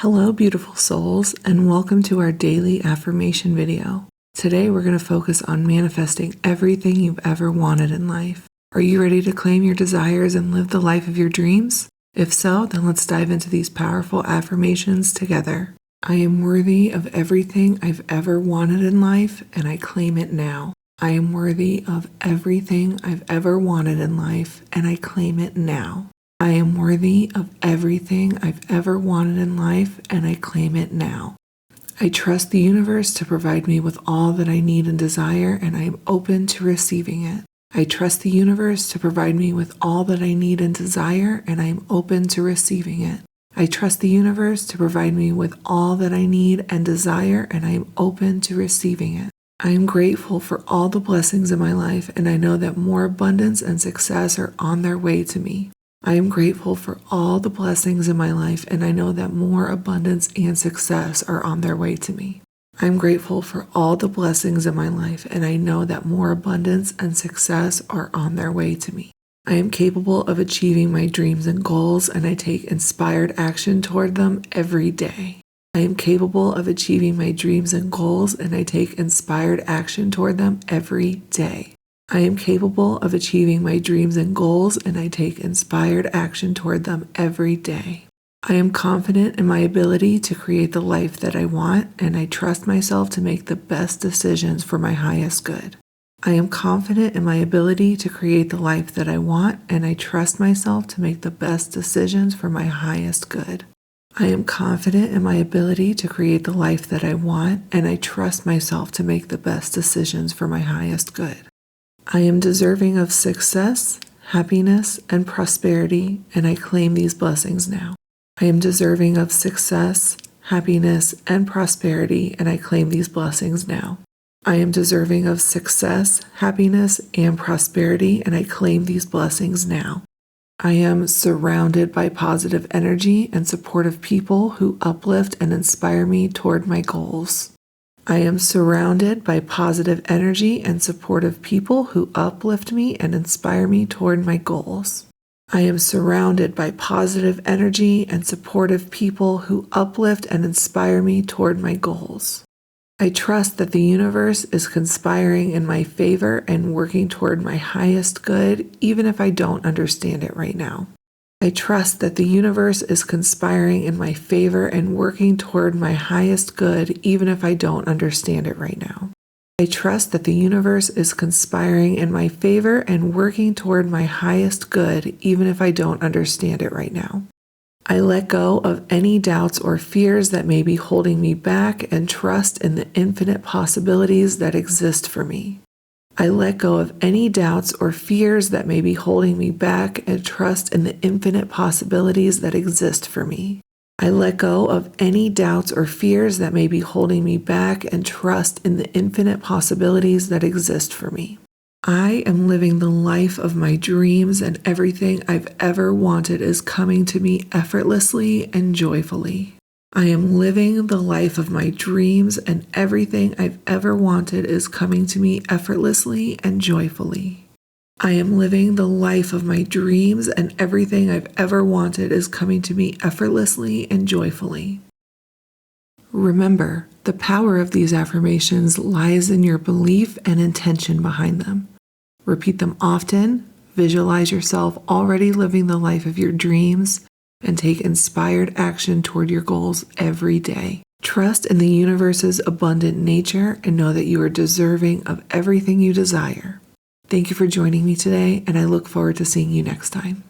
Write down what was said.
Hello, beautiful souls, and welcome to our daily affirmation video. Today, we're going to focus on manifesting everything you've ever wanted in life. Are you ready to claim your desires and live the life of your dreams? If so, then let's dive into these powerful affirmations together. I am worthy of everything I've ever wanted in life, and I claim it now. I am worthy of everything I've ever wanted in life, and I claim it now. I am worthy of everything I've ever wanted in life, and I claim it now. I trust the universe to provide me with all that I need and desire, and I am open to receiving it. I trust the universe to provide me with all that I need and desire, and I am open to receiving it. I trust the universe to provide me with all that I need and desire, and I am open to receiving it. I am grateful for all the blessings in my life, and I know that more abundance and success are on their way to me. I am grateful for all the blessings in my life, and I know that more abundance and success are on their way to me. I am grateful for all the blessings in my life, and I know that more abundance and success are on their way to me. I am capable of achieving my dreams and goals, and I take inspired action toward them every day. I am capable of achieving my dreams and goals, and I take inspired action toward them every day. I am capable of achieving my dreams and goals, and I take inspired action toward them every day. I am confident in my ability to create the life that I want, and I trust myself to make the best decisions for my highest good. I am confident in my ability to create the life that I want, and I trust myself to make the best decisions for my highest good. I am confident in my ability to create the life that I want, and I trust myself to make the best decisions for my highest good. I am deserving of success, happiness, and prosperity, and I claim these blessings now. I am deserving of success, happiness, and prosperity, and I claim these blessings now. I am deserving of success, happiness, and prosperity, and I claim these blessings now. I am surrounded by positive energy and supportive people who uplift and inspire me toward my goals. I am surrounded by positive energy and supportive people who uplift me and inspire me toward my goals. I am surrounded by positive energy and supportive people who uplift and inspire me toward my goals. I trust that the universe is conspiring in my favor and working toward my highest good, even if I don't understand it right now. I trust that the universe is conspiring in my favor and working toward my highest good, even if I don't understand it right now. I trust that the universe is conspiring in my favor and working toward my highest good, even if I don't understand it right now. I let go of any doubts or fears that may be holding me back and trust in the infinite possibilities that exist for me. I let go of any doubts or fears that may be holding me back and trust in the infinite possibilities that exist for me. I let go of any doubts or fears that may be holding me back and trust in the infinite possibilities that exist for me. I am living the life of my dreams, and everything I've ever wanted is coming to me effortlessly and joyfully. I am living the life of my dreams, and everything I've ever wanted is coming to me effortlessly and joyfully. I am living the life of my dreams, and everything I've ever wanted is coming to me effortlessly and joyfully. Remember, the power of these affirmations lies in your belief and intention behind them. Repeat them often, visualize yourself already living the life of your dreams, and take inspired action toward your goals every day. Trust in the universe's abundant nature and know that you are deserving of everything you desire. Thank you for joining me today, and I look forward to seeing you next time.